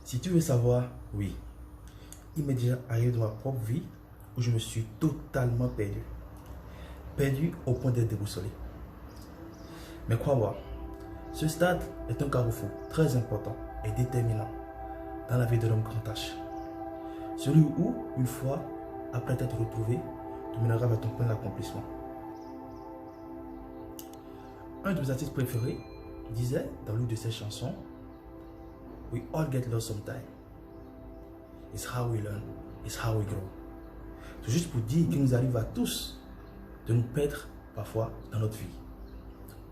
Si tu veux savoir, oui, il m'est déjà arrivé dans ma propre vie où je me suis totalement perdu. Perdu au point d'être déboussolé. Mais crois-moi, ce stade est un carrefour très important et déterminant dans la vie de l'homme grand H. Celui où, une fois, après t'être retrouvé, tu mèneras vers ton plein d'accomplissement. Un de mes artistes préférés disait dans l'une de ses chansons, We all get lost sometime. It's how we learn, it's how we grow. C'est juste pour dire qu'il nous arrive à tous de nous perdre parfois dans notre vie.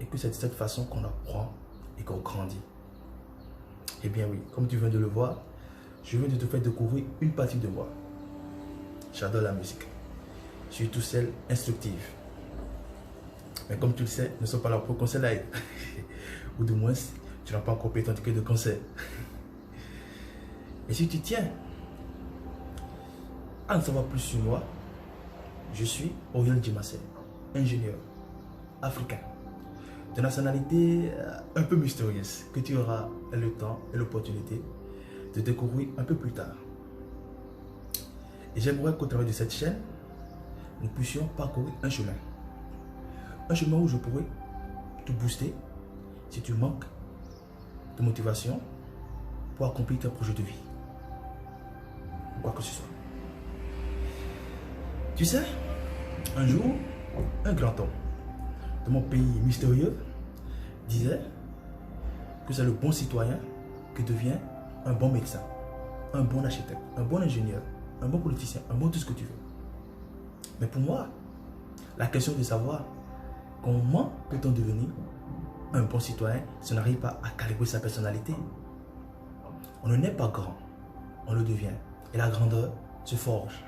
Et que c'est de cette façon qu'on apprend et qu'on grandit. Eh bien oui, comme tu viens de le voir, je viens de te faire découvrir une partie de moi. J'adore la musique. Surtout celle instructive. Mais comme tu le sais, nous ne sommes pas là pour conseiller. Ou du moins, tu n'as pas encore payé ton ticket de concert. Et si tu tiens à en savoir plus sur moi, je suis Oriol Djimassé, ingénieur africain, de nationalité un peu mystérieuse, que tu auras le temps et l'opportunité de découvrir un peu plus tard. Et j'aimerais qu'au travers de cette chaîne, nous puissions parcourir un chemin. Un chemin où je pourrais te booster si tu manques de motivation pour accomplir tes projets de vie. Ou quoi que ce soit. Tu sais, un jour, un grand homme de mon pays mystérieux disait que c'est le bon citoyen qui devient un bon médecin, un bon architecte, un bon ingénieur, un bon politicien, un bon tout ce que tu veux. Mais pour moi, la question de savoir comment peut-on devenir un bon citoyen si on n'arrive pas à calibrer sa personnalité. On ne naît pas grand, on le devient. Et la grandeur se forge.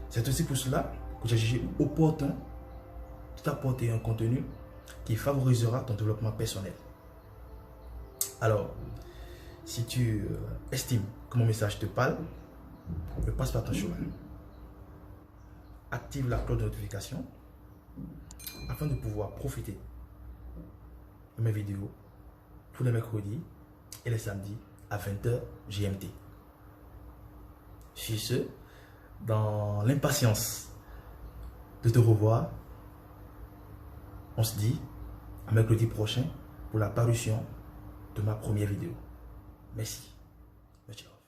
C'est aussi pour cela que j'ai jugé opportun de t'apporter un contenu qui favorisera ton développement personnel. Alors, si tu estimes que mon message te parle, ne passe pas ton chemin. Active la cloche de notification afin de pouvoir profiter de mes vidéos tous les mercredis et les samedis à 20h GMT. Sur ce, dans l'impatience de te revoir, on se dit à mercredi prochain pour la parution de ma première vidéo. Merci. Ciao.